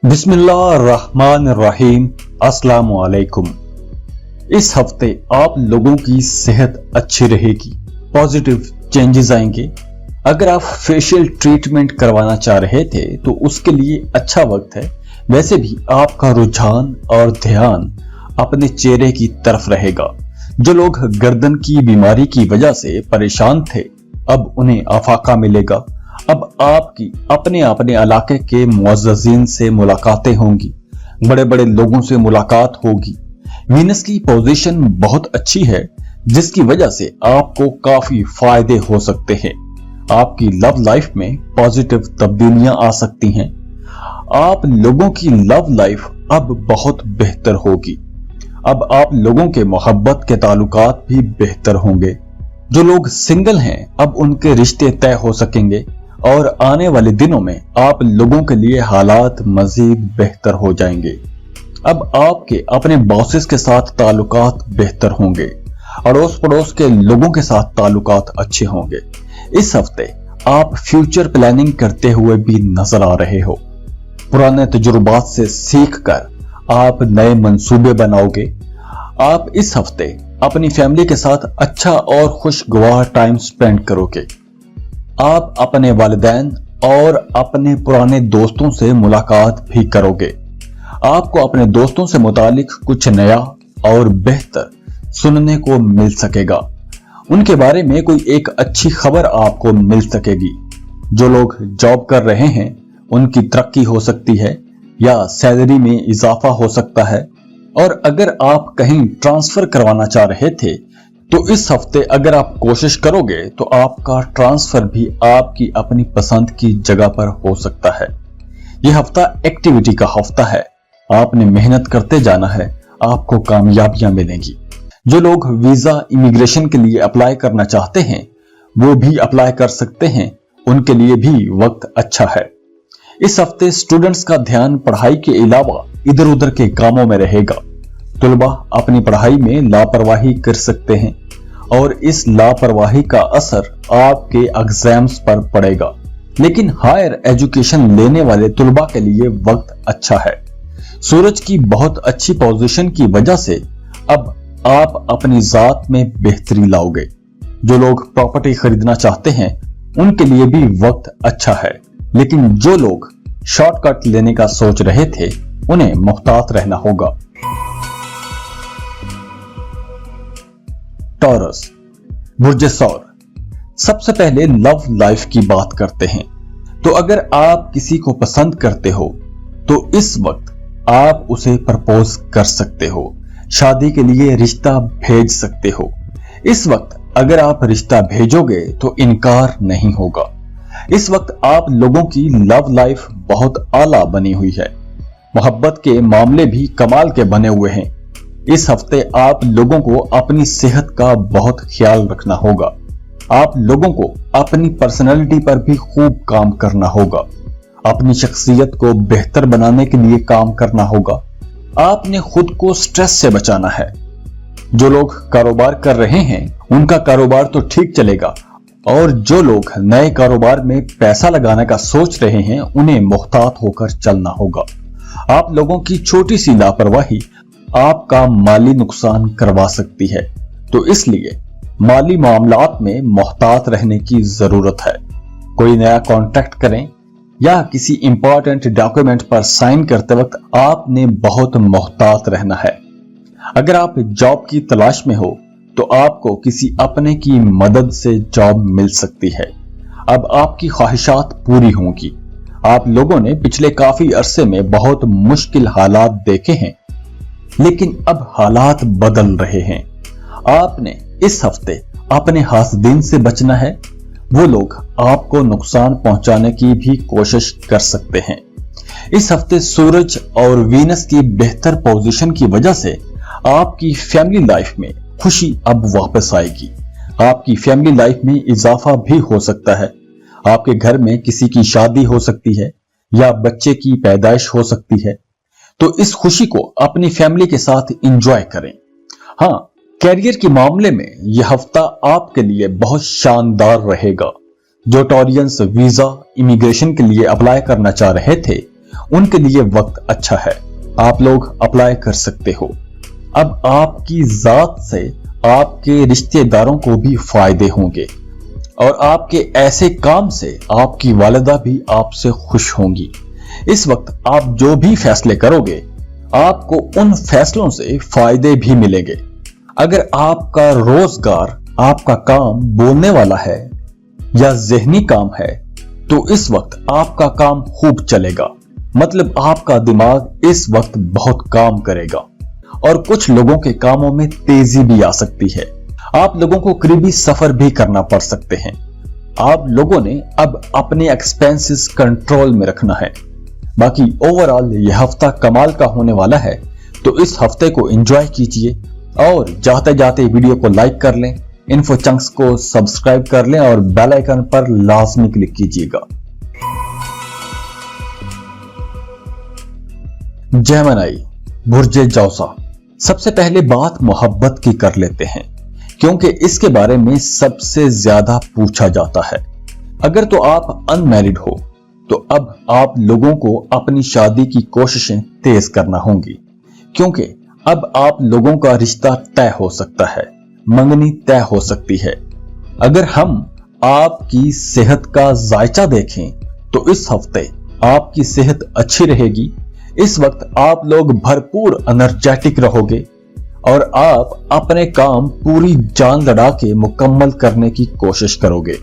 बिस्मिल्लाहिर्रहमानिर्रहीम। अस्सलाम वालेकुम। इस हफ्ते आप लोगों की सेहत अच्छी रहेगी, पॉजिटिव चेंजेस आएंगे। अगर आप फेशियल ट्रीटमेंट करवाना चाह रहे थे तो उसके लिए अच्छा वक्त है। वैसे भी आपका रुझान और ध्यान अपने चेहरे की तरफ रहेगा। जो लोग गर्दन की बीमारी की वजह से परेशान थे, अब उन्हें आफाका मिलेगा। अब आपकी अपने अपने इलाके के मुअज़्ज़ज़ीन से मुलाकातें होंगी, बड़े बड़े लोगों से मुलाकात होगी। वीनस की पोजीशन बहुत अच्छी है, जिसकी वजह से आपको काफी फायदे हो सकते हैं। आपकी लव लाइफ में पॉजिटिव तब्दीलियां आ सकती हैं। आप लोगों की लव लाइफ अब बहुत बेहतर होगी। अब आप लोगों के मोहब्बत के ताल्लुकात भी बेहतर होंगे। जो लोग सिंगल हैं, अब उनके रिश्ते तय हो सकेंगे और आने वाले दिनों में आप लोगों के लिए हालात मजीद बेहतर हो जाएंगे। अब आपके अपने बॉसेस के साथ ताल्लुकात बेहतर होंगे, अड़ोस पड़ोस के लोगों के साथ ताल्लुकात अच्छे होंगे। इस हफ्ते आप फ्यूचर प्लानिंग करते हुए भी नजर आ रहे हो। पुराने तजुर्बात से सीखकर आप नए मंसूबे बनाओगे। आप इस हफ्ते अपनी फैमिली के साथ अच्छा और खुशगवार टाइम स्पेंड करोगे। आप अपने वालिदैन और अपने पुराने दोस्तों से मुलाकात भी करोगे। आपको अपने दोस्तों से मुतालिक कुछ नया और बेहतर सुनने को मिल सकेगा। उनके बारे में कोई एक अच्छी खबर आपको मिल सकेगी। जो लोग जॉब कर रहे हैं, उनकी तरक्की हो सकती है या सैलरी में इजाफा हो सकता है। और अगर आप कहीं ट्रांसफर करवाना चाह रहे थे तो इस हफ्ते अगर आप कोशिश करोगे तो आपका ट्रांसफर भी आपकी अपनी पसंद की जगह पर हो सकता है। यह हफ्ता एक्टिविटी का हफ्ता है। आपने मेहनत करते जाना है, आपको कामयाबियां मिलेंगी। जो लोग वीजा इमिग्रेशन के लिए अप्लाई करना चाहते हैं, वो भी अप्लाई कर सकते हैं। उनके लिए भी वक्त अच्छा है। इस हफ्ते स्टूडेंट्स का ध्यान पढ़ाई के अलावा इधर उधर के कामों में रहेगा। तुलबा अपनी पढ़ाई में लापरवाही कर सकते हैं और इस लापरवाही का असर आपके एग्जाम्स पर पड़ेगा। लेकिन हायर एजुकेशन लेने वाले तुलबा के लिए वक्त अच्छा है। सूरज की बहुत अच्छी पोजीशन की वजह से अब आप अपनी जात में बेहतरी लाओगे। जो लोग प्रॉपर्टी खरीदना चाहते हैं, उनके लिए भी वक्त अच्छा है। लेकिन जो लोग शॉर्टकट लेने का सोच रहे थे, उन्हें मुहतात रहना होगा। टॉरस, बुर्ज सौर। सबसे पहले लव लाइफ की बात करते हैं। तो अगर आप किसी को पसंद करते हो तो इस वक्त आप उसे प्रपोज कर सकते हो, शादी के लिए रिश्ता भेज सकते हो। इस वक्त अगर आप रिश्ता भेजोगे तो इनकार नहीं होगा। इस वक्त आप लोगों की लव लाइफ बहुत आला बनी हुई है। मोहब्बत के मामले भी कमाल के बने हुए हैं। इस हफ्ते आप लोगों को अपनी सेहत का बहुत ख्याल रखना होगा। आप लोगों को अपनी पर्सनैलिटी पर भी खूब काम करना होगा। अपनी शख्सियत को बेहतर बनाने के लिए काम करना होगा। आपने खुद को स्ट्रेस से बचाना है। जो लोग कारोबार कर रहे हैं, उनका कारोबार तो ठीक चलेगा, और जो लोग नए कारोबार में पैसा लगाने का सोच रहे हैं, उन्हें मुहतात होकर चलना होगा। आप लोगों की छोटी सी लापरवाही आपका माली नुकसान करवा सकती है, तो इसलिए माली मामलात में मुहतात रहने की जरूरत है। कोई नया कॉन्ट्रैक्ट करें या किसी इंपॉर्टेंट डॉक्यूमेंट पर साइन करते वक्त आपने बहुत मुहतात रहना है। अगर आप जॉब की तलाश में हो तो आपको किसी अपने की मदद से जॉब मिल सकती है। अब आपकी ख्वाहिशात पूरी होंगी। आप लोगों ने पिछले काफी अरसे में बहुत मुश्किल हालात देखे हैं, लेकिन अब हालात बदल रहे हैं। आपने इस हफ्ते अपने हासदीन से बचना है। वो लोग आपको नुकसान पहुंचाने की भी कोशिश कर सकते हैं। इस हफ्ते सूरज और वीनस की बेहतर पोजीशन की वजह से आपकी फैमिली लाइफ में खुशी अब वापस आएगी। आपकी फैमिली लाइफ में इजाफा भी हो सकता है। आपके घर में किसी की शादी हो सकती है या बच्चे की पैदाइश हो सकती है। तो इस खुशी को अपनी फैमिली के साथ एंजॉय करें। हाँ, कैरियर के मामले में यह हफ्ता आपके लिए बहुत शानदार रहेगा। जो टॉरियंस वीजा इमिग्रेशन के लिए अप्लाई करना चाह रहे थे, उनके लिए वक्त अच्छा है, आप लोग अप्लाई कर सकते हो। अब आपकी जात से आपके रिश्तेदारों को भी फायदे होंगे और आपके ऐसे काम से आपकी वालिदा भी आपसे खुश होंगी। इस वक्त आप जो भी फैसले करोगे आपको उन फैसलों से फायदे भी मिलेंगे। अगर आपका रोजगार, आपका काम बोलने वाला है या ज़हनी काम है तो इस वक्त आपका काम खूब चलेगा, मतलब आपका दिमाग इस वक्त बहुत काम करेगा और कुछ लोगों के कामों में तेजी भी आ सकती है। आप लोगों को करीबी सफर भी करना पड़ सकते हैं। आप लोगों ने अब अपने एक्सपेंसेस कंट्रोल में रखना है। बाकी ओवरऑल यह हफ्ता कमाल का होने वाला है, तो इस हफ्ते को एंजॉय कीजिए और जाते जाते वीडियो को लाइक कर लें, इन्फो चंक्स को सब्सक्राइब कर लें और बेल आइकन पर लाजमी क्लिक कीजिएगा। जेमिनी, बुर्जे जौसा। सबसे पहले बात मोहब्बत की कर लेते हैं, क्योंकि इसके बारे में सबसे ज्यादा पूछा जाता है। अगर तो आप अनमैरिड हो तो अब आप लोगों को अपनी शादी की कोशिशें तेज करना होंगी, क्योंकि अब आप लोगों का रिश्ता तय हो सकता है, मंगनी तय हो सकती है। अगर हम आपकी सेहत का जायचा देखें तो इस हफ्ते आपकी सेहत अच्छी रहेगी। इस वक्त आप लोग भरपूर एनर्जेटिक रहोगे और आप अपने काम पूरी जान लड़ा के मुकम्मल करने की कोशिश करोगे।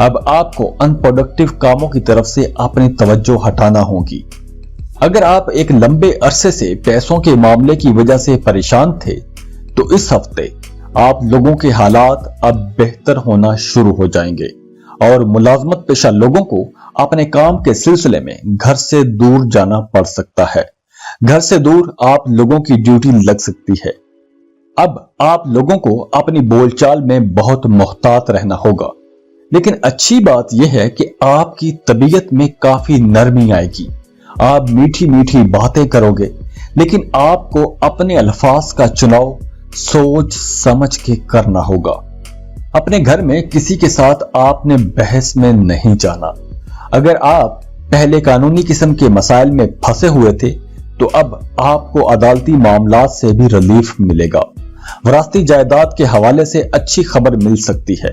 अब आपको अनप्रोडक्टिव कामों की तरफ से अपनी तवज्जो हटाना होगी। अगर आप एक लंबे अरसे से पैसों के मामले की वजह से परेशान थे तो इस हफ्ते आप लोगों के हालात अब बेहतर होना शुरू हो जाएंगे और मुलाजमत पेशा लोगों को अपने काम के सिलसिले में घर से दूर जाना पड़ सकता है। घर से दूर आप लोगों की ड्यूटी लग सकती है। अब आप लोगों को अपनी बोलचाल में बहुत मुहतात रहना होगा, लेकिन अच्छी बात यह है कि आपकी तबीयत में काफी नरमी आएगी। आप मीठी मीठी बातें करोगे, लेकिन आपको अपने अल्फाज का चुनाव सोच समझ के करना होगा। अपने घर में किसी के साथ आपने बहस में नहीं जाना। अगर आप पहले कानूनी किस्म के मसाइल में फंसे हुए थे तो अब आपको अदालती मामलात से भी रिलीफ मिलेगा। विरासती जायदाद के हवाले से अच्छी खबर मिल सकती है।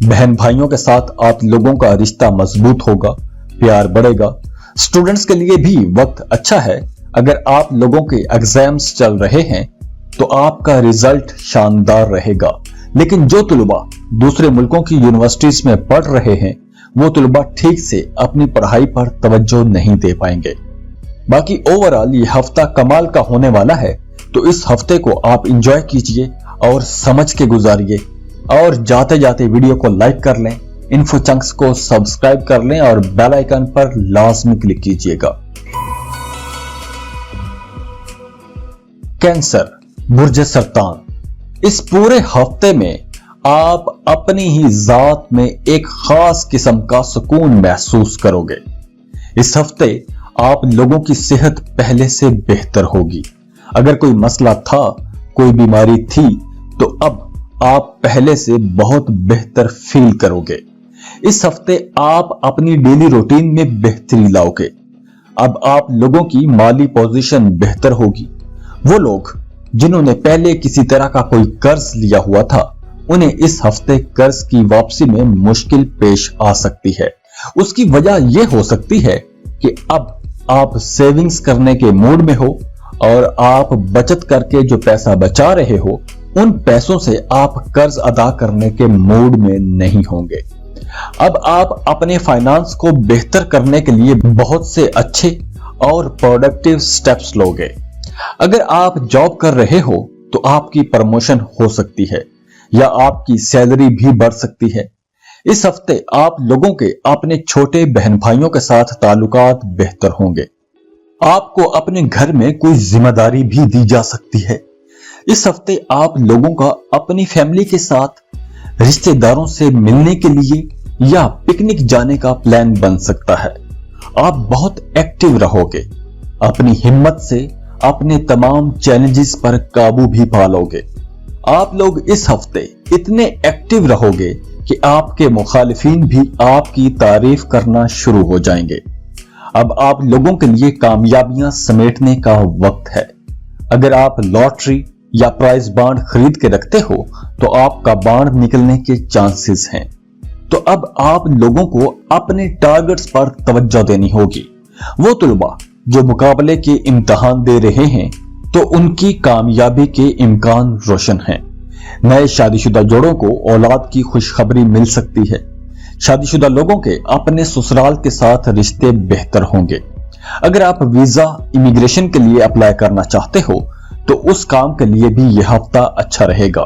बहन भाइयों के साथ आप लोगों का रिश्ता मजबूत होगा, प्यार बढ़ेगा। स्टूडेंट्स के लिए भी वक्त अच्छा है। अगर आप लोगों के एग्जाम्स चल रहे हैं तो आपका रिजल्ट शानदार रहेगा, लेकिन जो तुलबा दूसरे मुल्कों की यूनिवर्सिटीज में पढ़ रहे हैं वो तुलबा ठीक से अपनी पढ़ाई पर तवज्जो नहीं दे पाएंगे। बाकी ओवरऑल ये हफ्ता कमाल का होने वाला है, तो इस हफ्ते को आप एंजॉय कीजिए और समझ के गुजारिए और जाते जाते वीडियो को लाइक कर लें, इन्फो चंक्स को सब्सक्राइब कर लें और बेल आइकन पर लाजमी क्लिक कीजिएगा। कैंसर, बुर्ज सरतान। इस पूरे हफ्ते में आप अपनी ही जात में एक खास किस्म का सुकून महसूस करोगे। इस हफ्ते आप लोगों की सेहत पहले से बेहतर होगी। अगर कोई मसला था, कोई बीमारी थी, तो अब आप पहले से बहुत बेहतर फील करोगे। इस हफ्ते आप अपनी डेली रूटीन में बेहतरी लाओगे। अब आप लोगों की माली पोजीशन बेहतर होगी। वो लोग जिन्होंने पहले किसी तरह का कोई कर्ज लिया हुआ था, उन्हें इस हफ्ते कर्ज की वापसी में मुश्किल पेश आ सकती है। उसकी वजह यह हो सकती है कि अब आप सेविंग्स करने के मूड में हो और आप बचत करके जो पैसा बचा रहे हो उन पैसों से आप कर्ज अदा करने के मूड में नहीं होंगे। अब आप अपने फाइनेंस को बेहतर करने के लिए बहुत से अच्छे और प्रोडक्टिव स्टेप्स लोगे। अगर आप जॉब कर रहे हो तो आपकी प्रमोशन हो सकती है या आपकी सैलरी भी बढ़ सकती है। इस हफ्ते आप लोगों के अपने छोटे बहन भाइयों के साथ ताल्लुकात बेहतर होंगे। आपको अपने घर में कोई जिम्मेदारी भी दी जा सकती है। इस हफ्ते आप लोगों का अपनी फैमिली के साथ रिश्तेदारों से मिलने के लिए या पिकनिक जाने का प्लान बन सकता है। आप बहुत एक्टिव रहोगे। अपनी हिम्मत से अपने तमाम चैलेंजेस पर काबू भी पा लोगे। आप लोग इस हफ्ते इतने एक्टिव रहोगे कि आपके मुखालिफिन भी आपकी तारीफ करना शुरू हो जाएंगे। अब आप लोगों के लिए कामयाबियां समेटने का वक्त है। अगर आप लॉटरी या प्राइज बांड खरीद के रखते हो तो आपका बांड निकलने के चांसेस हैं। तो अब आप लोगों को अपने टारगेट्स पर तवज्जो देनी होगी। वो तुलबा जो मुकाबले के इम्तिहान दे रहे हैं तो उनकी कामयाबी के इम्कान रोशन हैं। नए शादीशुदा जोड़ों को औलाद की खुशखबरी मिल सकती है। शादीशुदा लोगों के अपने ससुराल के साथ रिश्ते बेहतर होंगे। अगर आप वीजा इमिग्रेशन के लिए अप्लाई करना चाहते हो तो उस काम के लिए भी यह हफ्ता अच्छा रहेगा।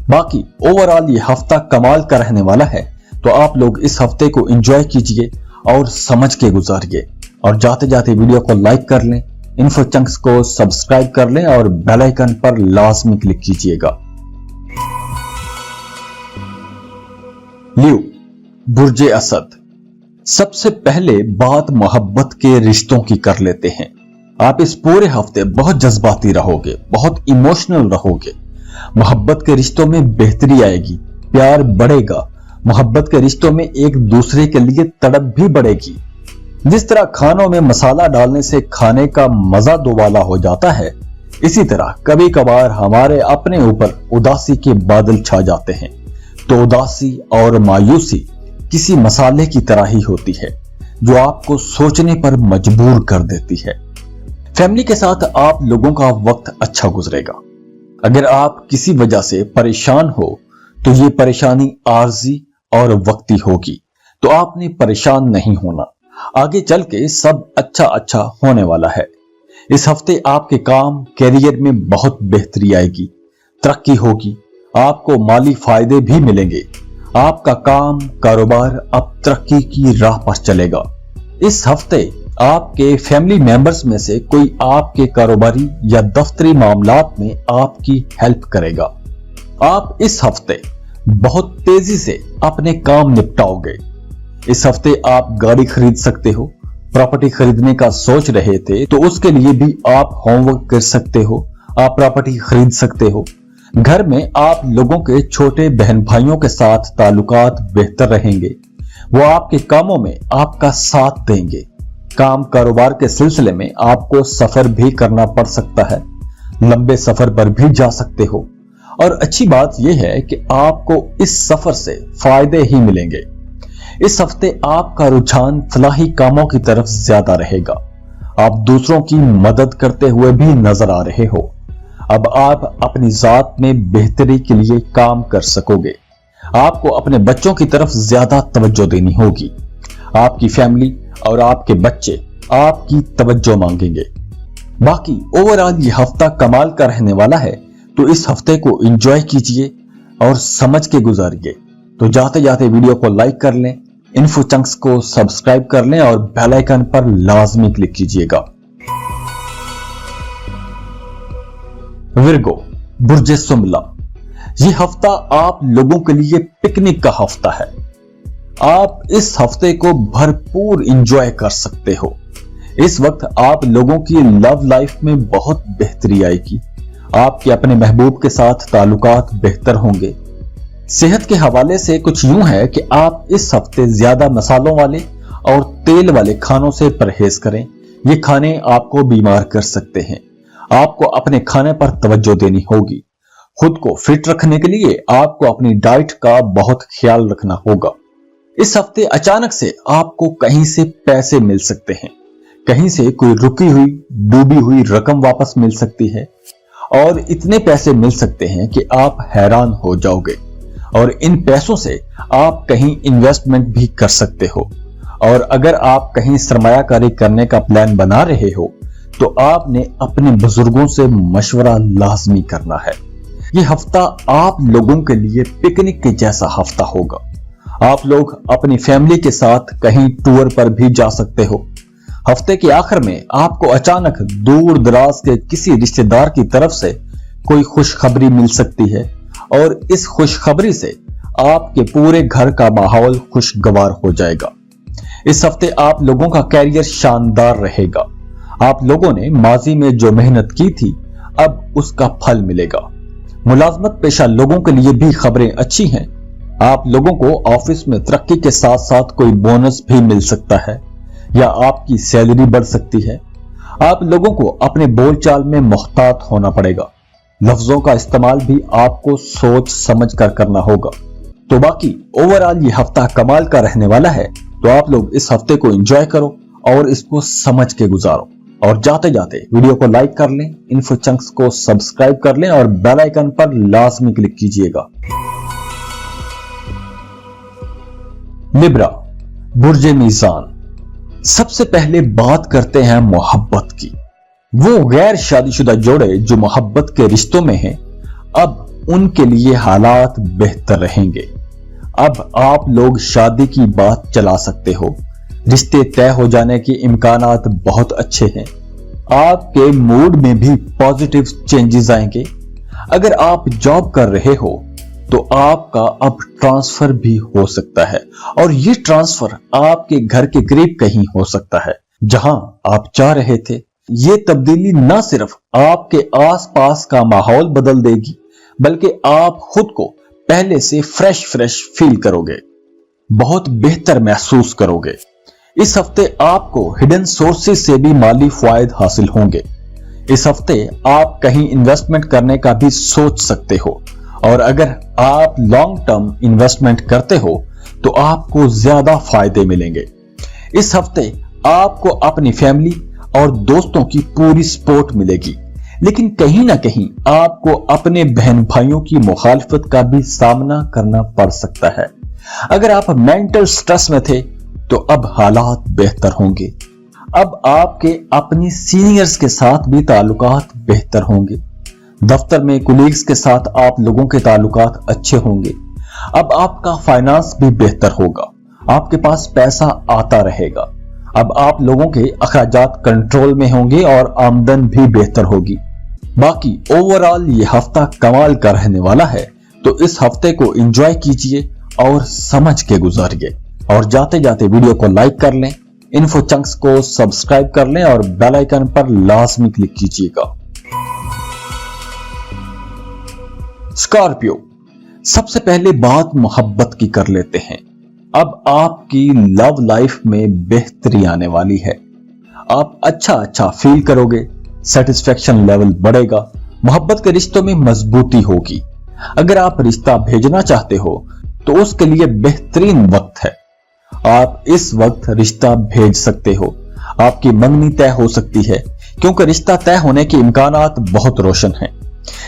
बाकी ओवरऑल ये हफ्ता कमाल का रहने वाला है। तो आप लोग इस हफ्ते को एंजॉय कीजिए और समझ के गुजारिए। और जाते जाते वीडियो को लाइक कर लें, इन्फो चंक्स को सब्सक्राइब कर लें और बेल आइकन पर लाजमी क्लिक कीजिएगा। लियो, बुर्जे असद। सबसे पहले बात मोहब्बत के रिश्तों की कर लेते हैं। आप इस पूरे हफ्ते बहुत जज्बाती रहोगे, बहुत इमोशनल रहोगे। मोहब्बत के रिश्तों में बेहतरी आएगी, प्यार बढ़ेगा। मोहब्बत के रिश्तों में एक दूसरे के लिए तड़प भी बढ़ेगी। जिस तरह खानों में मसाला डालने से खाने का मजा दोबाला हो जाता है, इसी तरह कभी कभार हमारे अपने ऊपर उदासी के बादल छा जाते हैं। तो उदासी और मायूसी किसी मसाले की तरह ही होती है जो आपको सोचने पर मजबूर कर देती है। फैमिली के साथ आप लोगों का वक्त अच्छा गुजरेगा। अगर आप किसी वजह से परेशान हो तो ये परेशानी आर्जी और वक्ती होगी। तो आपने परेशान नहीं होना, आगे चल के सब अच्छा होने वाला है। इस हफ्ते आपके काम कैरियर में बहुत बेहतरी आएगी, तरक्की होगी, आपको माली फायदे भी मिलेंगे। आपका काम कारोबार अब तरक्की की राह पर चलेगा। इस हफ्ते आपके फैमिली मेंबर्स में से कोई आपके कारोबारी या दफ्तरी मामलात में आपकी हेल्प करेगा। आप इस हफ्ते बहुत तेजी से अपने काम निपटाओगे। इस हफ्ते आप गाड़ी खरीद सकते हो, प्रॉपर्टी खरीदने का सोच रहे थे तो उसके लिए भी आप होमवर्क कर सकते हो, आप प्रॉपर्टी खरीद सकते हो। घर में आप लोगों के छोटे बहन भाइयों के साथ ताल्लुकात बेहतर रहेंगे। वो आपके कामों में आपका साथ देंगे। काम कारोबार के सिलसिले में आपको सफर भी करना पड़ सकता है, लंबे सफर पर भी जा सकते हो। और अच्छी बात यह है कि आपको इस सफर से फायदे ही मिलेंगे। इस हफ्ते आपका रुझान फलाही कामों की तरफ ज्यादा रहेगा। आप दूसरों की मदद करते हुए भी नजर आ रहे हो। अब आप अपनी जात में बेहतरी के लिए काम कर सकोगे। आपको अपने बच्चों की तरफ ज्यादा तवज्जो देनी होगी। आपकी फैमिली और आपके बच्चे आपकी तवज्जो मांगेंगे। बाकी ओवरऑल ये हफ्ता कमाल का रहने वाला है। तो इस हफ्ते को एंजॉय कीजिए और समझ के गुजारिए। तो जाते जाते वीडियो को लाइक कर लें, इन्फो चंक्स को सब्सक्राइब कर लें और बेल आइकन पर लाजमी क्लिक कीजिएगा। विर्गो, बुर्जे सुमला। ये हफ्ता आप लोगों के लिए पिकनिक का हफ्ता है। आप इस हफ्ते को भरपूर एंजॉय कर सकते हो। इस वक्त आप लोगों की लव लाइफ में बहुत बेहतरी आएगी। आपके अपने महबूब के साथ ताल्लुकात बेहतर होंगे। सेहत के हवाले से कुछ यूं है कि आप इस हफ्ते ज्यादा मसालों वाले और तेल वाले खानों से परहेज करें। ये खाने आपको बीमार कर सकते हैं। आपको अपने खाने पर तवज्जो देनी होगी। खुद को फिट रखने के लिए आपको अपनी डाइट का बहुत ख्याल रखना होगा। इस हफ्ते अचानक से आपको कहीं से पैसे मिल सकते हैं। कहीं से कोई रुकी हुई डूबी हुई रकम वापस मिल सकती है और इतने पैसे मिल सकते हैं कि आप हैरान हो जाओगे। और इन पैसों से आप कहीं इन्वेस्टमेंट भी कर सकते हो। और अगर आप कहीं सरमायाकारी करने का प्लान बना रहे हो तो आपने अपने बुजुर्गों से मशवरा लाजमी करना है। यह हफ्ता आप लोगों के लिए पिकनिक के जैसा हफ्ता होगा। आप लोग अपनी फैमिली के साथ कहीं टूर पर भी जा सकते हो। हफ्ते के आखिर में आपको अचानक दूर दराज के किसी रिश्तेदार की तरफ से कोई खुशखबरी मिल सकती है और इस खुशखबरी से आपके पूरे घर का माहौल खुशगवार हो जाएगा। इस हफ्ते आप लोगों का कैरियर शानदार रहेगा। आप लोगों ने माजी में जो मेहनत की थी अब उसका फल मिलेगा। मुलाजमत पेशा लोगों के लिए भी खबरें अच्छी हैं। आप लोगों को ऑफिस में तरक्की के साथ साथ कोई बोनस भी मिल सकता है। या आपकी सैलरी बढ़ सकती है। आप लोगों को अपने बोलचाल में मोहतात होना पड़ेगा। लफ्जों का इस्तेमाल भी आपको सोच समझ कर करना होगा। तो बाकी ओवरऑल ये हफ्ता कमाल का रहने वाला है। तो आप लोग इस हफ्ते को एंजॉय करो और इसको समझ के गुजारो। और जाते जाते वीडियो को लाइक कर लें, इन्फो चंक्स को सब्सक्राइब कर लें और बेल आइकन पर लाजमी क्लिक कीजिएगा। लिब्रा, बुर्जे मीज़ान। सबसे पहले बात करते हैं मोहब्बत की। वो गैर शादीशुदा जोड़े जो मोहब्बत के रिश्तों में हैं, अब उनके लिए हालात बेहतर रहेंगे। अब आप लोग शादी की बात चला सकते हो। रिश्ते तय हो जाने के इम्कानात बहुत अच्छे हैं। आपके मूड में भी पॉजिटिव चेंजेस आएंगे। अगर आप जॉब कर रहे हो तो आपका अब ट्रांसफर भी हो सकता है और ये ट्रांसफर आपके घर के करीब कहीं हो सकता है जहां आप चाह रहे थे। ये तब्दीली न सिर्फ आपके आसपास का माहौल बदल देगी बल्कि आप खुद को पहले से फ्रेश फील करोगे, बहुत बेहतर महसूस करोगे। इस हफ्ते आपको हिडन सोर्सेस से भी माली फायदे हासिल होंगे। इस हफ्ते आप कहीं इन्वेस्टमेंट करने का भी सोच सकते हो और अगर आप लॉन्ग टर्म इन्वेस्टमेंट करते हो तो आपको ज्यादा फायदे मिलेंगे। इस हफ्ते आपको अपनी फैमिली और दोस्तों की पूरी सपोर्ट मिलेगी, लेकिन कहीं ना कहीं आपको अपने बहन भाइयों की मुखालफत का भी सामना करना पड़ सकता है। अगर आप मेंटल स्ट्रेस में थे तो अब हालात बेहतर होंगे। अब आपके अपनी सीनियर्स के साथ भी ताल्लुकात बेहतर होंगे। दफ्तर में कुलीग्स के साथ आप लोगों के ताल्लुकात अच्छे होंगे। अब आपका फाइनेंस भी बेहतर होगा। आपके पास पैसा आता रहेगा। अब आप लोगों के अखराजात कंट्रोल में होंगे और आमदन भी बेहतर होगी। बाकी ओवरऑल ये हफ्ता कमाल का रहने वाला है। तो इस हफ्ते को एंजॉय कीजिए और समझ के गुजारिए। और जाते जाते वीडियो को लाइक कर लें, इन्फो चंक्स को सब्सक्राइब कर लें और बेल आइकन पर लाजमी क्लिक कीजिएगा। स्कॉर्पियो, सबसे पहले बात मोहब्बत की कर लेते हैं। अब आपकी लव लाइफ में बेहतरी आने वाली है। आप अच्छा फील करोगे, सेटिस्फेक्शन लेवल बढ़ेगा, मोहब्बत के रिश्तों में मजबूती होगी। अगर आप रिश्ता भेजना चाहते हो तो उसके लिए बेहतरीन वक्त है। आप इस वक्त रिश्ता भेज सकते हो। आपकी मंगनी तय हो सकती है क्योंकि रिश्ता तय होने के इम्कानात बहुत रोशन हैं।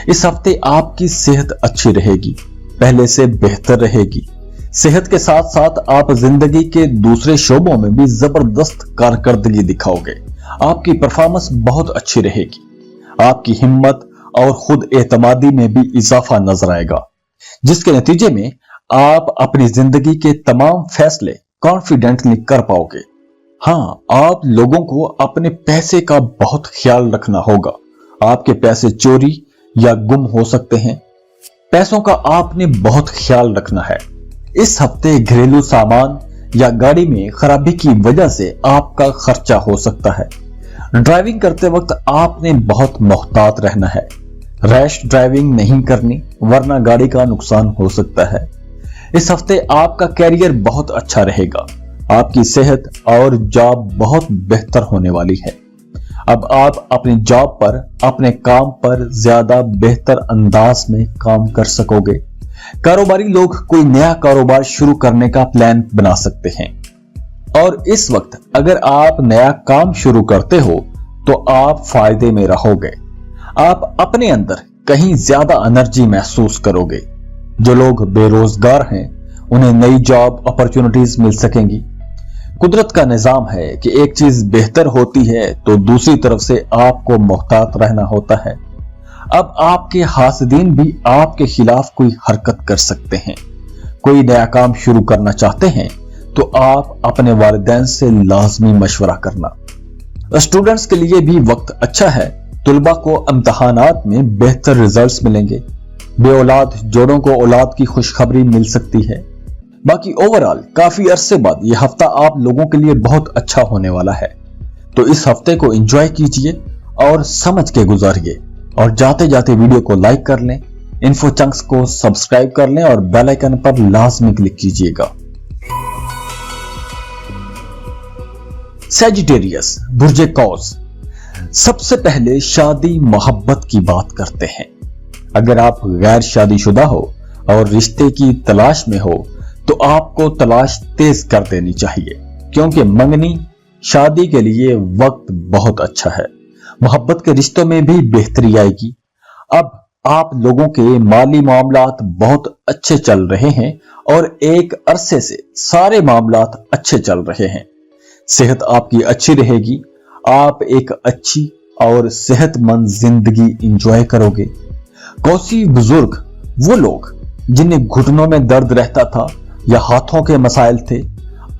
इस हफ्ते आपकी सेहत अच्छी रहेगी, पहले से बेहतर रहेगी। सेहत के साथ साथ आप जिंदगी के दूसरे शोबों में भी जबरदस्त कारकर्दगी दिखाओगे। आपकी परफॉर्मेंस बहुत अच्छी रहेगी। आपकी हिम्मत और खुद एतमादी में भी इजाफा नजर आएगा, जिसके नतीजे में आप अपनी जिंदगी के तमाम फैसले कॉन्फिडेंटली कर पाओगे। हाँ, आप लोगों को अपने पैसे का बहुत ख्याल रखना होगा। आपके पैसे चोरी या गुम हो सकते हैं। पैसों का आपने बहुत ख्याल रखना है। इस हफ्ते घरेलू सामान या गाड़ी में खराबी की वजह से आपका खर्चा हो सकता है। ड्राइविंग करते वक्त आपने बहुत मोहतात रहना है। रैश ड्राइविंग नहीं करनी वरना गाड़ी का नुकसान हो सकता है। इस हफ्ते आपका कैरियर बहुत अच्छा रहेगा। आपकी सेहत और जॉब बहुत बेहतर होने वाली है। अब आप अपनी जॉब पर, अपने काम पर ज्यादा बेहतर अंदाज में काम कर सकोगे। कारोबारी लोग कोई नया कारोबार शुरू करने का प्लान बना सकते हैं और इस वक्त अगर आप नया काम शुरू करते हो तो आप फायदे में रहोगे। आप अपने अंदर कहीं ज्यादा एनर्जी महसूस करोगे। जो लोग बेरोजगार हैं उन्हें नई जॉब अपॉर्चुनिटीज मिल सकेंगी। कुदरत का निजाम है कि एक चीज बेहतर होती है तो दूसरी तरफ से आपको मोहतात रहना होता है। अब आपके हासदीन भी आपके खिलाफ कोई हरकत कर सकते हैं। कोई नया काम शुरू करना चाहते हैं तो आप अपने वालिदैन से लाजमी मशवरा करना। स्टूडेंट्स के लिए भी वक्त अच्छा है। तुलबा को इम्तहानात में बेहतर रिजल्ट्स मिलेंगे। बे औलाद जोड़ों को औलाद की खुशखबरी मिल सकती है। बाकी ओवरऑल काफी अरसे बाद यह हफ्ता आप लोगों के लिए बहुत अच्छा होने वाला है। तो इस हफ्ते को एंजॉय कीजिए और समझ के गुजारिए। और जाते जाते वीडियो को लाइक कर लें, इन्फो चंक्स को सब्सक्राइब कर लें और बेल आइकन पर लाजमी क्लिक कीजिएगा। सैजिटेरियस बुर्ज कौस। सबसे पहले शादी मोहब्बत की बात करते हैं। अगर आप गैर शादीशुदा हो और रिश्ते की तलाश में हो तो आपको तलाश तेज कर देनी चाहिए, क्योंकि मंगनी शादी के लिए वक्त बहुत अच्छा है। मोहब्बत के रिश्तों में भी बेहतरी आएगी। अब आप लोगों के माली मामलात बहुत अच्छे चल रहे हैं और एक अरसे से सारे मामलात अच्छे चल रहे हैं। सेहत आपकी अच्छी रहेगी। आप एक अच्छी और सेहतमंद जिंदगी एंजॉय करोगे। कौसी बुजुर्ग वो लोग जिन्हें घुटनों में दर्द रहता था या हाथों के मसाइल थे,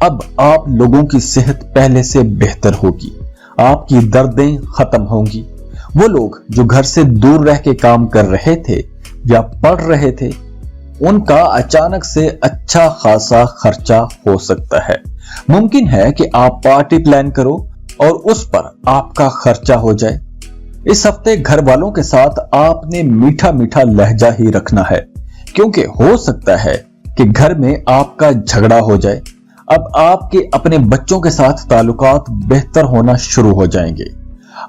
अब आप लोगों की सेहत पहले से बेहतर होगी। आपकी दर्दें खत्म होंगी। वो लोग जो घर से दूर रह के काम कर रहे थे या पढ़ रहे थे, उनका अचानक से अच्छा खासा खर्चा हो सकता है। मुमकिन है कि आप पार्टी प्लान करो और उस पर आपका खर्चा हो जाए। इस हफ्ते घर वालों के साथ आपने मीठा मीठा लहजा ही रखना है, क्योंकि हो सकता है कि घर में आपका झगड़ा हो जाए। अब आपके अपने बच्चों के साथ ताल्लुकात बेहतर होना शुरू हो जाएंगे।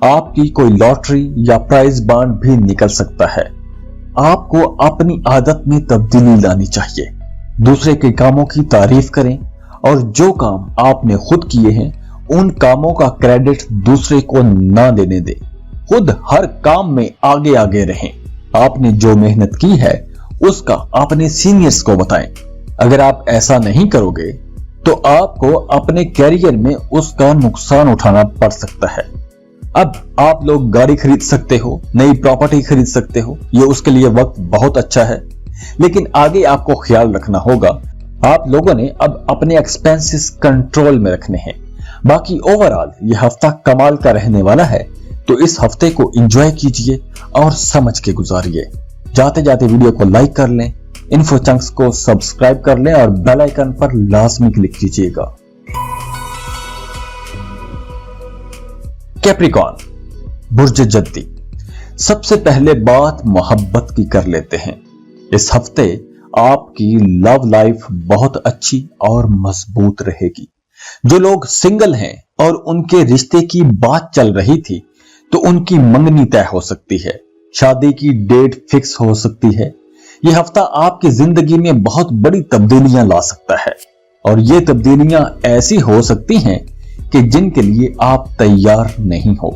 आपकी कोई लॉटरी या प्राइज बॉन्ड भी निकल सकता है। आपको अपनी आदत में तब्दीली लानी चाहिए। दूसरे के कामों की तारीफ करें और जो काम आपने खुद किए हैं उन कामों का क्रेडिट दूसरे को ना लेने दें। खुद हर काम में आगे आगे रहें। आपने जो मेहनत की है उसका अपने सीनियर्स को बताएं। अगर आप ऐसा नहीं करोगे तो आपको अपने कैरियर में उसका नुकसान उठाना पड़ सकता है। अब आप लोग गाड़ी खरीद सकते हो, नई प्रॉपर्टी खरीद सकते हो, ये उसके लिए वक्त बहुत अच्छा है। लेकिन आगे आपको ख्याल रखना होगा। आप लोगों ने अब अपने एक्सपेंसेस कंट्रोल में रखने हैं। बाकी ओवरऑल ये हफ्ता कमाल का रहने वाला है, तो इस हफ्ते को एंजॉय कीजिए और समझ के गुजारिए। जाते जाते वीडियो को लाइक कर लें, इन्फो चंक्स को सब्सक्राइब कर लें और बेल आइकन पर लाजमी क्लिक कीजिएगा। कैप्रिकॉन बुर्ज जद्दी। सबसे पहले बात मोहब्बत की कर लेते हैं। इस हफ्ते आपकी लव लाइफ बहुत अच्छी और मजबूत रहेगी। जो लोग सिंगल हैं और उनके रिश्ते की बात चल रही थी तो उनकी मंगनी तय हो सकती है। शादी की डेट फिक्स हो सकती है। यह हफ्ता आपकी जिंदगी में बहुत बड़ी तब्दीलियां ला सकता है और ये तब्दीलियां ऐसी हो सकती हैं कि जिनके लिए आप तैयार नहीं हो।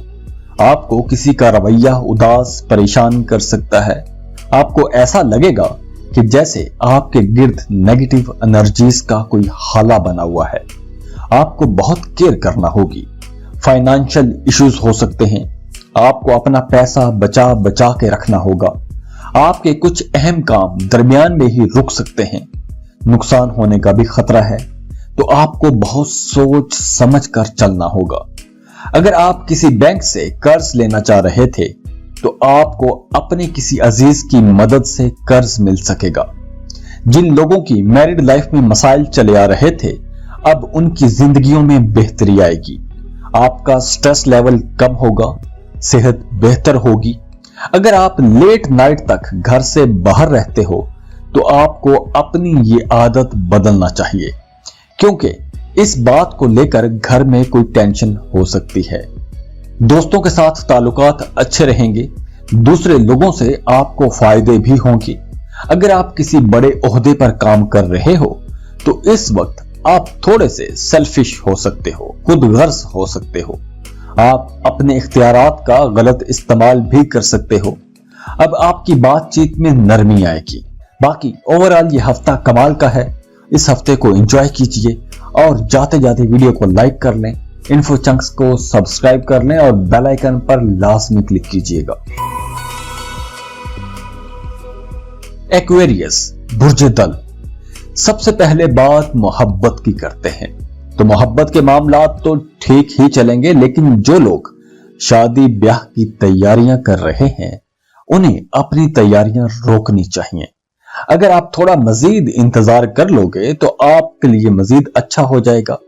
आपको किसी का रवैया उदास परेशान कर सकता है। आपको ऐसा लगेगा कि जैसे आपके गिर्द नेगेटिव एनर्जीज का कोई हाला बना हुआ है। आपको बहुत केयर करना होगी। फाइनेंशियल इश्यूज हो सकते हैं। आपको अपना पैसा बचा बचा के रखना होगा। आपके कुछ अहम काम दरमियान में ही रुक सकते हैं। नुकसान होने का भी खतरा है, तो आपको बहुत सोच समझ कर चलना होगा। अगर आप किसी बैंक से कर्ज लेना चाह रहे थे तो आपको अपने किसी अजीज की मदद से कर्ज मिल सकेगा। जिन लोगों की मैरिड लाइफ में मसाइल चले आ रहे थे, अब उनकी जिंदगियों में बेहतरी आएगी। आपका स्ट्रेस लेवल कम होगा, सेहत बेहतर होगी। अगर आप लेट नाइट तक घर से बाहर रहते हो तो आपको अपनी ये आदत बदलना चाहिए, क्योंकि इस बात को लेकर घर में कोई टेंशन हो सकती है। दोस्तों के साथ ताल्लुकात अच्छे रहेंगे। दूसरे लोगों से आपको फायदे भी होंगे। अगर आप किसी बड़े ओहदे पर काम कर रहे हो तो इस वक्त आप थोड़े से सेल्फिश हो सकते हो, खुद गर्ज हो सकते हो। आप अपने इख्तियारात का गलत इस्तेमाल भी कर सकते हो। अब आपकी बातचीत में नरमी आएगी। बाकी ओवरऑल ये हफ्ता कमाल का है। इस हफ्ते को एंजॉय कीजिए और जाते जाते वीडियो को लाइक कर लें, इन्फो चंक्स को सब्सक्राइब कर लें और बेल आइकन पर लाजमी क्लिक कीजिएगा। एक्वेरियस बुर्ज दल। सबसे पहले बात मोहब्बत की करते हैं। तो मोहब्बत के मामलात तो ठीक ही चलेंगे, लेकिन जो लोग शादी ब्याह की तैयारियां कर रहे हैं उन्हें अपनी तैयारियां रोकनी चाहिए। अगर आप थोड़ा मजीद इंतजार कर लोगे तो आपके लिए मजीद अच्छा हो जाएगा।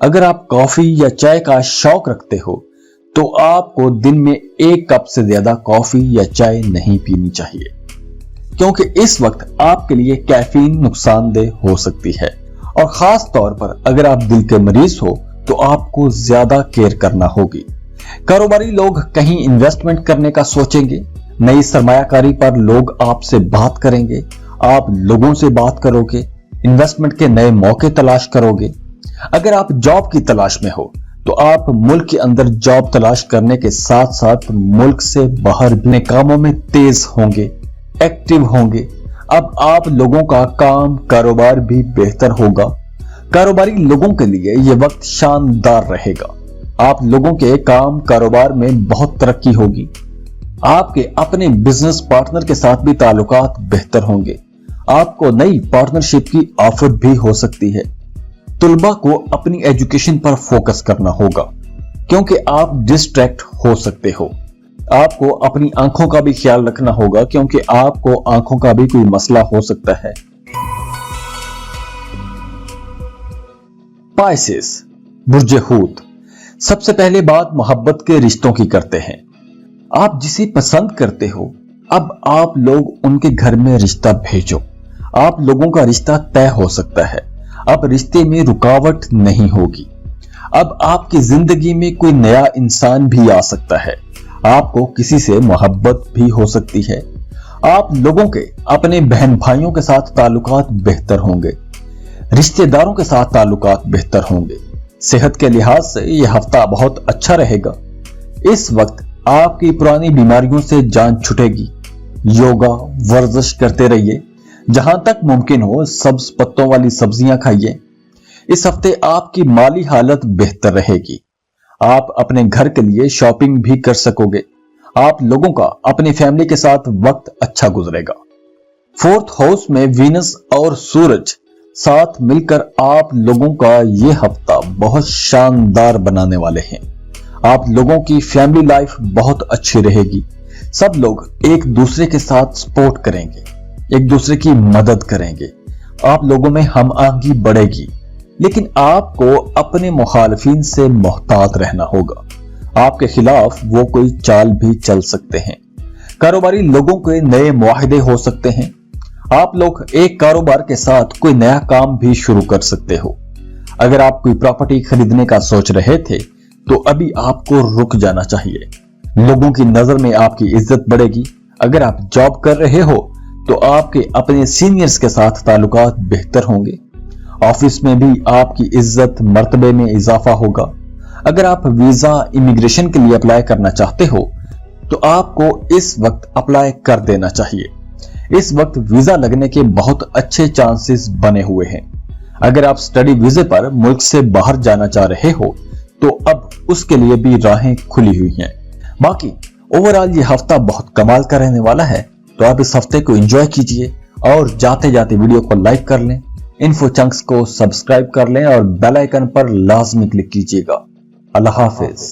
अगर आप कॉफी या चाय का शौक रखते हो तो आपको दिन में 1 कप से ज्यादा कॉफी या चाय नहीं पीनी चाहिए, क्योंकि इस वक्त आपके लिए कैफीन नुकसानदेह हो सकती है। और खास तौर पर अगर आप दिल के मरीज हो तो आपको ज्यादा केयर करना होगी। कारोबारी लोग कहीं इन्वेस्टमेंट करने का सोचेंगे, नई सरमायाकारी पर लोग आपसे बात करेंगे, आप लोगों से बात करोगे, इन्वेस्टमेंट के नए मौके तलाश करोगे। अगर आप जॉब की तलाश में हो तो आप मुल्क के अंदर जॉब तलाश करने के साथ साथ मुल्क से बाहर भी कामों में तेज होंगे, एक्टिव होंगे। अब आप लोगों का काम कारोबार भी बेहतर होगा। कारोबारी लोगों के लिए यह वक्त शानदार रहेगा। आप लोगों के काम कारोबार में बहुत तरक्की होगी। आपके अपने बिजनेस पार्टनर के साथ भी ताल्लुकात बेहतर होंगे। आपको नई पार्टनरशिप की ऑफर भी हो सकती है। तुलबा को अपनी एजुकेशन पर फोकस करना होगा क्योंकि आप डिस्ट्रैक्ट हो सकते हो। आपको अपनी आंखों का भी ख्याल रखना होगा क्योंकि आपको आंखों का भी कोई मसला हो सकता है। पाइसेस, बुर्ज हूत। सबसे पहले बात मोहब्बत के रिश्तों की करते हैं। आप जिसे पसंद करते हो, अब आप लोग उनके घर में रिश्ता भेजो। आप लोगों का रिश्ता तय हो सकता है। अब रिश्ते में रुकावट नहीं होगी। अब आपकी जिंदगी में कोई नया इंसान भी आ सकता है। आपको किसी से मोहब्बत भी हो सकती है। आप लोगों के अपने बहन भाइयों के साथ ताल्लुकात बेहतर होंगे। रिश्तेदारों के साथ ताल्लुकात बेहतर होंगे। सेहत के लिहाज से यह हफ्ता बहुत अच्छा रहेगा। इस वक्त आपकी पुरानी बीमारियों से जान छुटेगी। योगा, वर्जिश करते रहिए। जहां तक मुमकिन हो सब्ज पत्तों वाली सब्जियां खाइए। इस हफ्ते आपकी माली हालत बेहतर रहेगी। आप अपने घर के लिए शॉपिंग भी कर सकोगे। आप लोगों का अपनी फैमिली के साथ वक्त अच्छा गुजरेगा। फोर्थ हाउस में वीनस और सूरज साथ मिलकर आप लोगों का यह हफ्ता बहुत शानदार बनाने वाले हैं। आप लोगों की फैमिली लाइफ बहुत अच्छी रहेगी। सब लोग एक दूसरे के साथ सपोर्ट करेंगे, एक दूसरे की मदद करेंगे। आप लोगों में हम आहंगी बढ़ेगी, लेकिन आपको अपने मुखालफिन से मोहतात रहना होगा। आपके खिलाफ वो कोई चाल भी चल सकते हैं। कारोबारी लोगों के नए मुआहदे हो सकते हैं। आप लोग एक कारोबार के साथ कोई नया काम भी शुरू कर सकते हो। अगर आप कोई प्रॉपर्टी खरीदने का सोच रहे थे तो अभी आपको रुक जाना चाहिए। लोगों की नजर में आपकी इज्जत बढ़ेगी। अगर आप जॉब कर रहे हो तो आपके अपने सीनियर्स के साथ ताल्लुकात बेहतर होंगे। ऑफिस में भी आपकी इज्जत मर्तबे में इजाफा होगा। अगर आप वीजा इमिग्रेशन के लिए अप्लाई करना चाहते हो तो आपको इस वक्त अप्लाई कर देना चाहिए। इस वक्त वीजा लगने के बहुत अच्छे चांसेस बने हुए हैं। अगर आप स्टडी वीजे पर मुल्क से बाहर जाना चाह रहे हो तो अब उसके लिए भी राहें खुली हुई हैं। बाकी ओवरऑल ये हफ्ता बहुत कमाल का रहने वाला है, तो आप इस हफ्ते को एंजॉय कीजिए और जाते जाते वीडियो को लाइक कर लें, इन्फो चंक्स को सब्सक्राइब कर लें और बेल आइकन पर लाजमी क्लिक कीजिएगा। अल्लाह हाफिज।